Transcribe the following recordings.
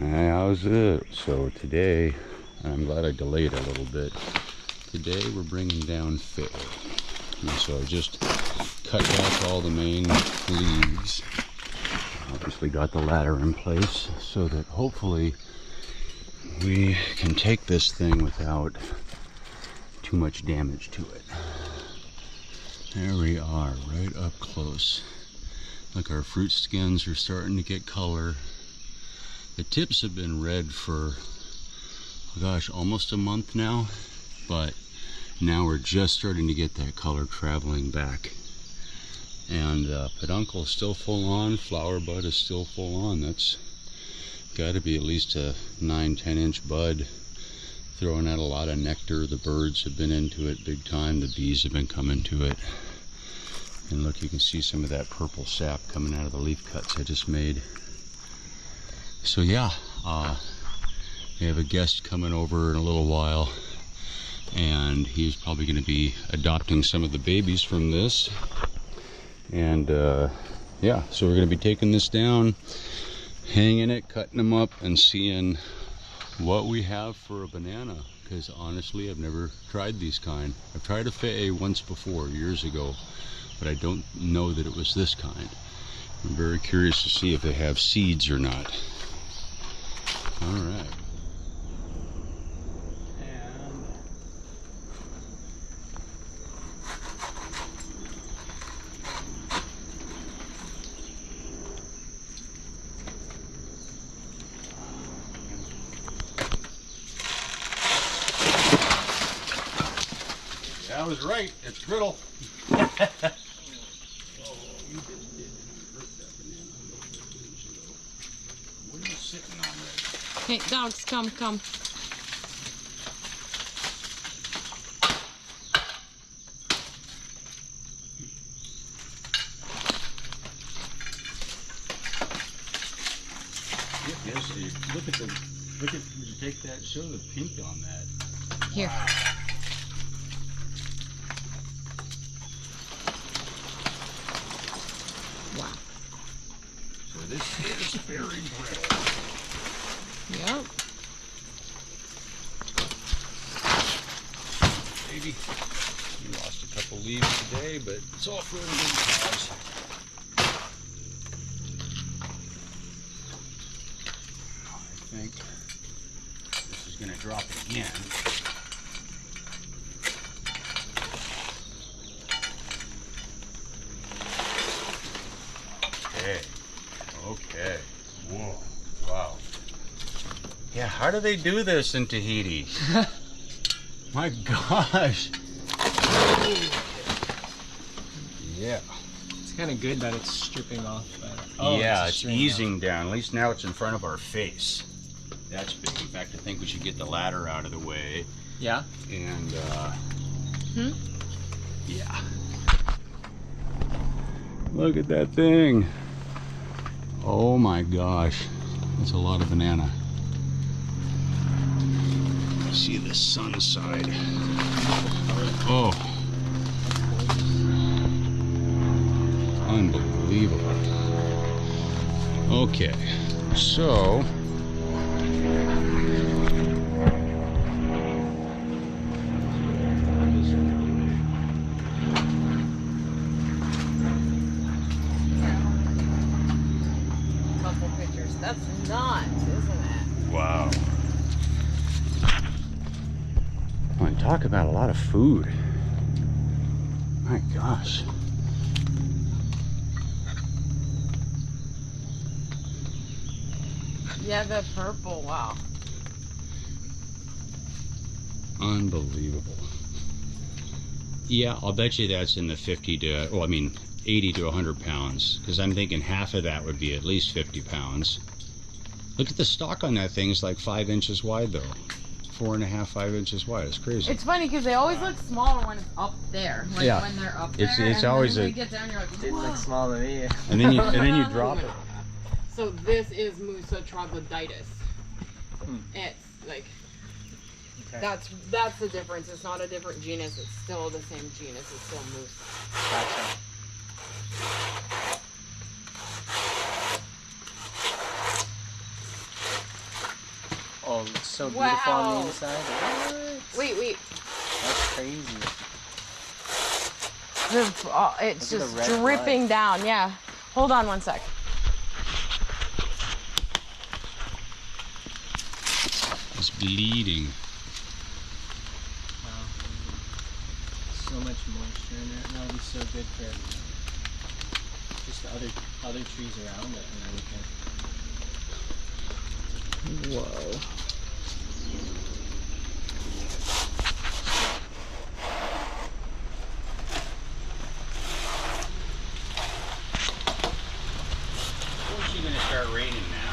Hey, how's it? So today, I'm glad I delayed a little bit. Today we're bringing down Fei'i. And so I just cut back all the main leaves. Obviously got the ladder in place so that hopefully we can take this thing without too much damage to it. There we are, right up close. Look, our fruit skins are starting to get color. The tips have been red for, gosh, almost a month now, but now we're just starting to get that color traveling back. And peduncle is still full on, flower bud is still full on. That's got to be at least a 9-10 inch bud, throwing out a lot of nectar. The birds have been into it big time, the bees have been coming to it. And look, you can see some of that purple sap coming out of the leaf cuts I just made. So yeah, we have a guest coming over in a little while, and he's probably going to be adopting some of the babies from this. And yeah, so we're going to be taking this down, hanging it, cutting them up, and seeing what we have for a banana. Because honestly, I've never tried these kind. I've tried a Fei'i once before, years ago, but I don't know that it was this kind. I'm very curious to see if they have seeds or not. All right. I was right, it's brittle. Oh, you didn't hurt that banana a little bit, didn't you, though? What are you sitting on there? Hey, dogs, come. Look at, would you take that, show the pink on that. Here. Wow. Wow. So this is very brittle. Yep. Maybe we lost a couple leaves today, but it's all for a good cause. I think this is going to drop again. Okay. Whoa. Wow. Yeah, how do they do this in Tahiti? My gosh. Yeah. It's kind of good that it's stripping off. Yeah, it's easing down. At least now it's in front of our face. That's big. In fact, I think we should get the ladder out of the way. Yeah? And, yeah. Look at that thing. Oh my gosh. That's a lot of banana. See the sun side. Oh. Unbelievable. Okay, so Couple pictures. That's nuts, isn't it? wow. And talk about a lot of food. My gosh. Yeah, the purple. Wow. Unbelievable. Yeah, I'll bet you that's in the 50 to, well, I mean, 80 to 100 pounds, because I'm thinking half of that would be at least 50 pounds. Look at the stalk on that thing. It's like 5 inches wide, though. 4.5, 5 inches wide. It's crazy. It's funny because they always look smaller when it's up there. Like yeah. when they're up there. It's always when a. you get down, you're like, It looks small to me. And then you drop it. So this is Musa Troglodytarum. It's like that's the difference. It's not a different genus. It's still the same genus. It's still Musa. Gotcha. Wow, it's so beautiful on the Wow. inside. What? Wait. That's crazy. It's Look at just the red dripping down. Yeah. Hold on one sec. It's bleeding. Wow. So much moisture in there. That'll be so good for just the other trees around it and everything. Whoa. It's gonna start raining now.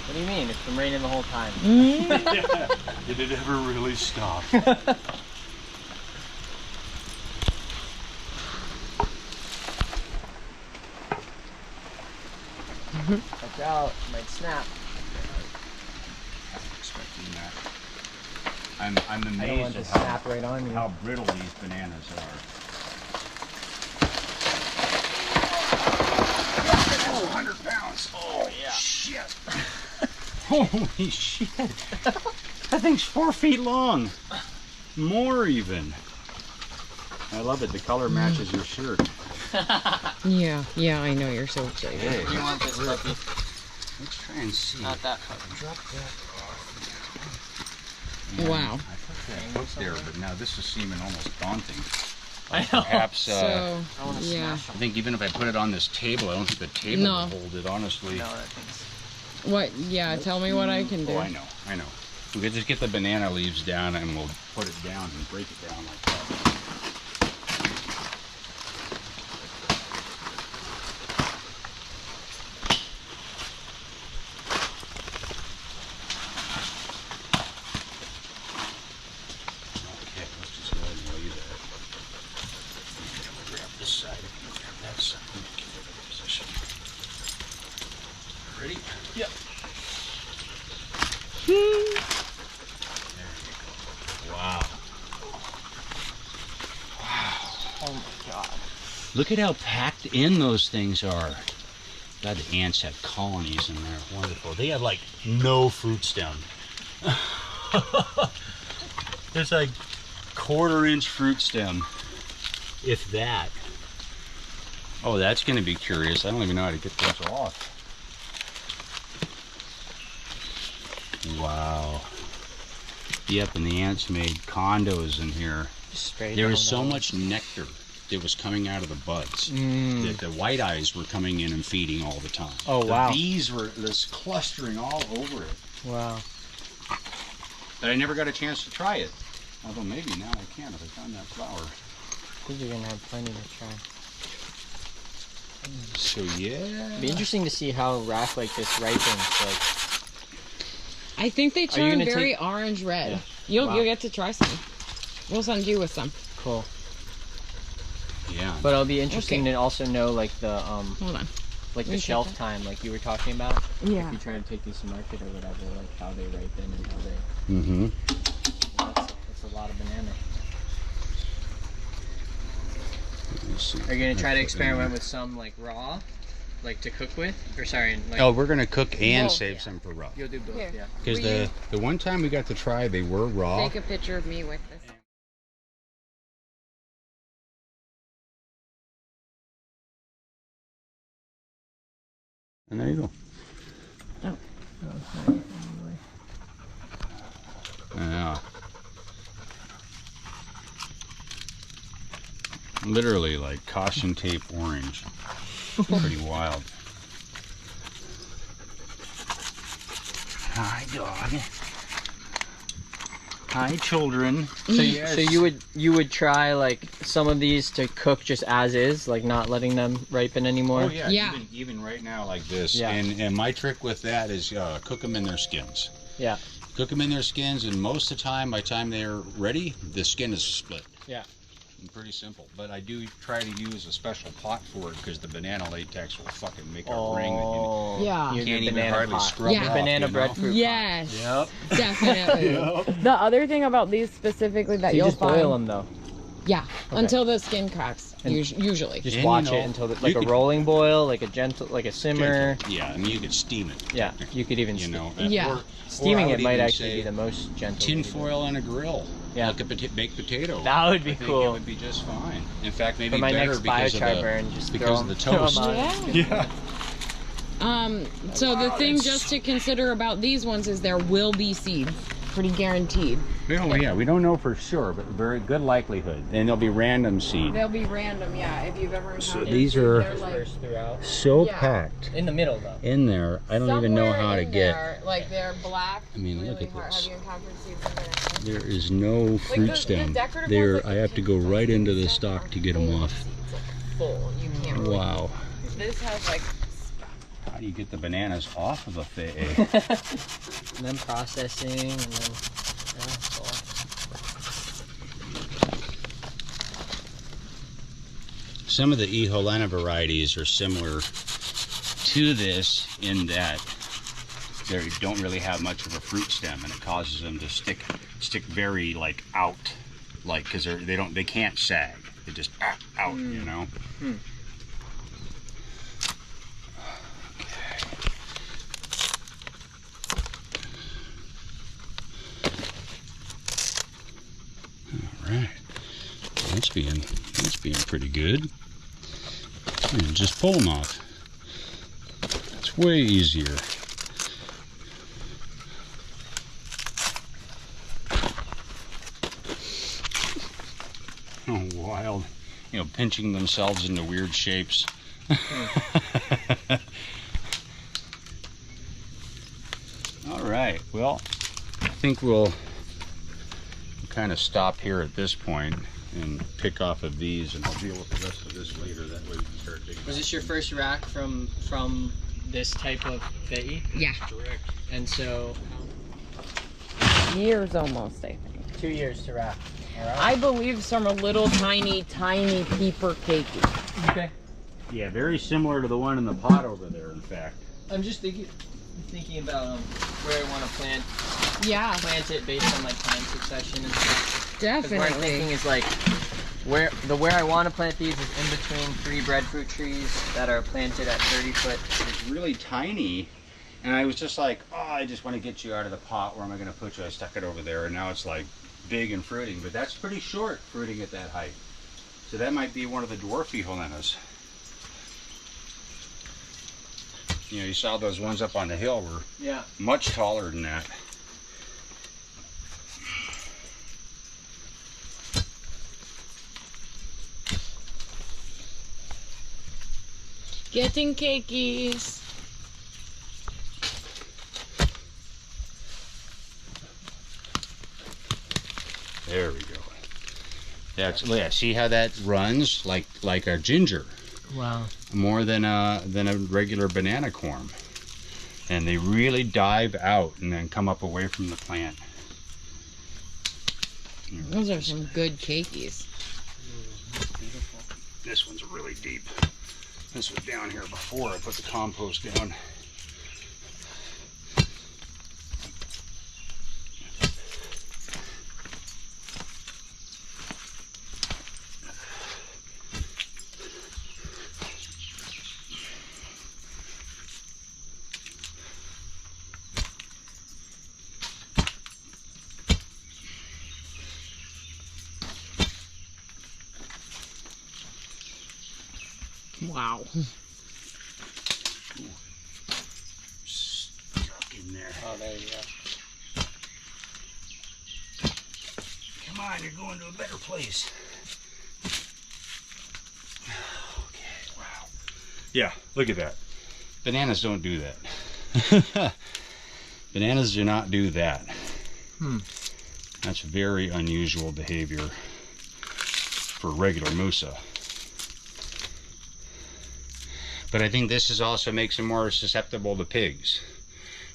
What do you mean? It's been raining the whole time. Did it ever really stop? Watch out, it might snap. I'm expecting that. I'm I don't want amazed it at to snap right on you. how brittle these bananas are. Oh, 100 pounds. Oh, yeah. Shit. Holy shit. That thing's 4 feet long. More even. I love it. The color matches your shirt. Yeah, I know. You're so excited. Hey, You want this puppy? let's try and see. Not that puppy. Drop that off. Wow. I thought that hook there, but now this is seeming almost daunting. I know. Perhaps, So, I want to yeah. smash I think even if I put it on this table, I don't think the table No. will hold it, honestly. No, that thing's... What? Yeah, tell me what I can do. Oh, I know. We could just get the banana leaves down and we'll put it down and break it down like that. Okay, let's just go ahead and lay that. Okay, we'll grab this side. If you grab that side, we'll get it in position. Ready? Yep. There you go. Wow. Oh my god. Look at how packed in those things are. God, the ants have colonies in there. Wonderful. They have like no fruit stem. There's like 1/4-inch fruit stem, if that. Oh, that's going to be curious. I don't even know how to get those off. Wow. Yep, and the ants made condos in here. There was so much nectar that was coming out of the buds that the white eyes were coming in and feeding all the time. Oh, the wow. bees were just clustering all over it. Wow. But I never got a chance to try it. Although maybe now I can if I found that flower. I think you're gonna have plenty to try. So yeah. It'd be interesting to see how rack like this ripens. Like, I think they you turn gonna very take- orange red. Yeah. You'll Wow. get to try some. We'll send you with some. cool. Yeah. But it'll be interesting Okay. to also know like the Hold on. like Let me the check shelf that. time, like you were talking about. Yeah. If you try to take these to market or whatever, like how they ripen and how they. Mm-hmm. That's a lot of banana. Let's see. Are you gonna try to experiment with some like raw, like to cook with, or sorry, like Oh, we're gonna cook and Both, save yeah. some for raw. you'll do both, Here. yeah. Because Will the one time we got to try, they were raw. Take a picture of me with this. And there you go. Yeah. Literally like caution tape orange. Pretty wild. Hi, dog. Hi, children. So you would try like some of these to cook just as is, like not letting them ripen anymore. Oh yeah, Yeah. Even right now like this. Yeah. And my trick with that is cook them in their skins. Yeah. Cook them in their skins, and most of the time, by the time they're ready, the skin is split. Yeah. And pretty simple. But I do try to use a special pot for it because the banana latex will fucking make a ring that Oh. Yeah. you Your can't even banana hardly pot. scrub Yeah. off. Banana you know? breadfruit. Yes. Yep. Definitely. The other thing about these specifically that You you'll just find. boil them though. Yeah, Okay. until the skin cracks, And usually. Just And watch you know, it until you a could- rolling boil, like a gentle, like a simmer. Gentle. Yeah, I mean you could steam it. Yeah, you could even You know. Yeah. Or steaming I it would might even actually say be the most gentle. tin way to do it. foil on a grill. Yeah. Like a baked potato. That would be I think cool. It would be just fine. In fact, maybe For my better next because of biochar the burn, just because of the throw 'em toast. on. Yeah. Yeah. So the Wow, thing that's- just to consider about these ones is there will be seeds. Pretty guaranteed. Oh yeah, we don't know for sure, but very good likelihood. And there'll be random seed. They'll be random, yeah, if you've ever encountered So these are- they're like Dispersed throughout. So Yeah. packed In the middle though. in there. I don't even know somewhere how to in get. there, like they're black. I mean, look really at hard. this. Have you encountered seeds in there? There is no fruit the stem. decorative There, ones, like I the have to go pink right into the stuff, stock are to get them full of off. seeds, like full. You can't really. Wow. This has like. How do you get the bananas off of a fei'i? And then processing, and then it's all. Some of the Iholena varieties are similar to this in that they don't really have much of a fruit stem, and it causes them to stick very like out, like because they can't sag. They just out, you know. All right, that's being pretty good. And just pull them off. It's way easier. Oh, wild. You know, pinching themselves into weird shapes. All right, well, I think we'll kind of stop here at this point and pick off of these, and I'll deal with the rest of this later. That way we can start digging. Was this your first rack from this type of fei'i? Yeah. Correct. And so Years almost, I think. 2 years to rack. All right. I believe some are little tiny peeper keiki. Okay. Yeah, very similar to the one in the pot over there, in fact. I'm just thinking about where I want to plant Yeah, it based on like time succession and stuff. 'Cause what I'm thinking definitely. is like where I want to plant these is in between 3 breadfruit trees that are planted at 30-foot. It's really tiny, and I was just like, oh, I just want to get you out of the pot. Where am I going to put you? I stuck it over there, and now it's like big and fruiting, but that's pretty short fruiting at that height. So that might be one of the dwarf Iholenas. You know, you saw those ones up on the hill were Yeah. much taller than that. Getting keikis. There we go. That's, yeah, see how that runs like a ginger, Wow. more than a regular banana corm, and they really dive out and then come up away from the plant. Those are some good keikis. Beautiful. This one's really deep. This was down here before I put the compost down. Wow. Stuck in there. Oh, there you go. Come on, you're going to a better place. Okay, wow. Yeah, look at that. Bananas don't do that. Bananas do not do that. That's very unusual behavior for regular Musa. But I think this is also makes them more susceptible to pigs,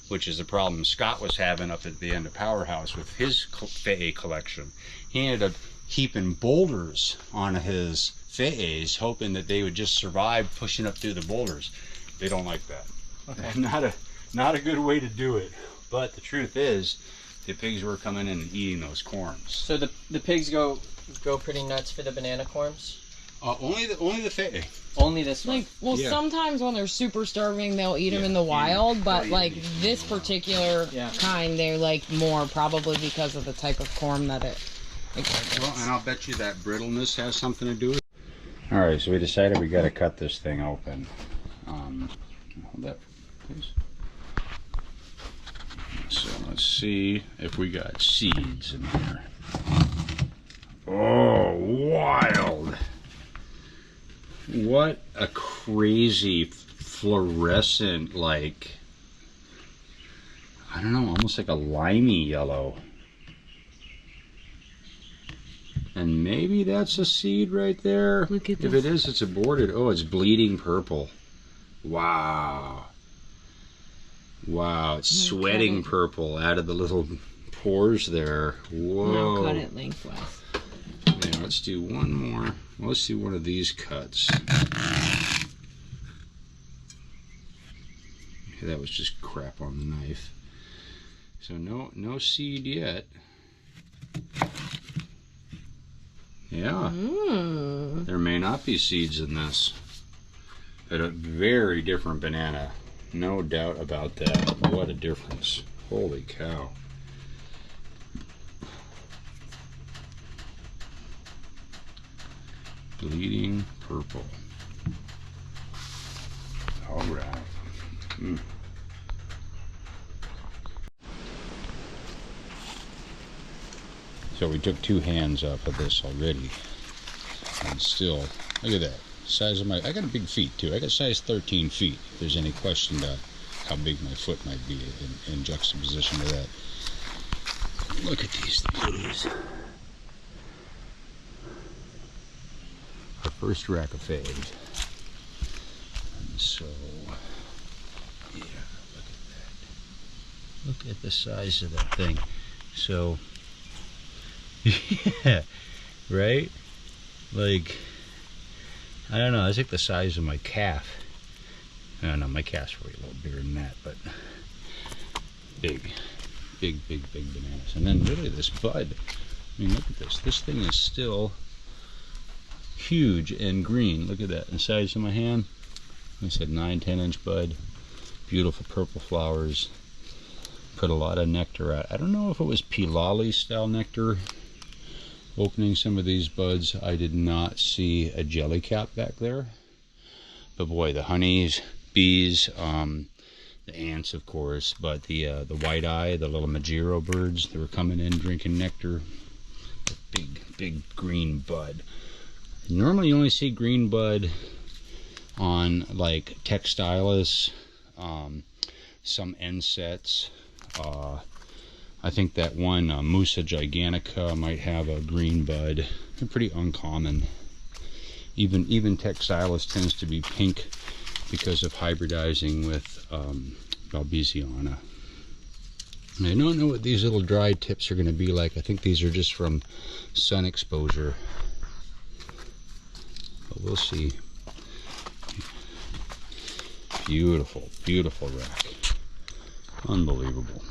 which is the problem Scott was having up at the end of Powerhouse with his fei'i collection. He ended up heaping boulders on his fei'is, hoping that they would just survive pushing up through the boulders. They don't like that. Okay. Not a good way to do it. But the truth is, The pigs were coming in and eating those corms. So the pigs go pretty nuts for the banana corms? Only the Fei'i. Only this one? Like, well, Yeah. sometimes when they're super starving, they'll eat them Yeah, in the eat 'em. wild, but They'll eat like 'em this in the wild. particular Yeah. kind, they like more probably because of the type of corm that it Well, and I'll bet you that brittleness has something to do with it. All right, so we decided we got to cut this thing open. Hold that, please. So let's see if we got seeds in here. Oh, wild! What a crazy fluorescent, like, I don't know, almost like a limey yellow. And maybe that's a seed right there. Look at If this. it is, it's aborted. Oh, it's bleeding purple. Wow. Wow, it's sweating purple out of the little pores there. Whoa. Now cut it lengthwise. Yeah, let's do one more. Let's do one of these cuts. That was just crap on the knife. So no seed yet. Yeah. There may not be seeds in this. But a very different banana. No doubt about that. What a difference. Holy cow. Bleeding purple. All right. So we took 2 hands off of this already. And still, look at that. Size of I got a big feet too. I got size 13 feet. If there's any question about how big my foot might be in juxtaposition to that. Look at these beauties. Our first rack of Fei'is. And so, yeah, look at that. Look at the size of that thing. So, yeah, right? Like, I don't know, it's like the size of my calf. I don't know, my calf's probably a little bigger than that, but big bananas. And then really this bud, I mean, look at this. This thing is still huge and green. Look at that, the size of my hand. I said 9-10 inch bud. Beautiful purple flowers. Put a lot of nectar out. I don't know if it was pilali style nectar. Opening some of these buds, I did not see a jellycap back there. But boy, the honeys, bees, the ants, of course, but the white eye, the little Majiro birds, they were coming in drinking nectar. Big green bud. Normally you only see green bud on like Textilis, some insects. I think that one Musa gigantica might have a green bud. They're pretty uncommon. Even Textilis tends to be pink because of hybridizing with Balbesiana. And I don't know what these little dry tips are going to be like. I think these are just from sun exposure. But we'll see. Beautiful, beautiful rack. Unbelievable.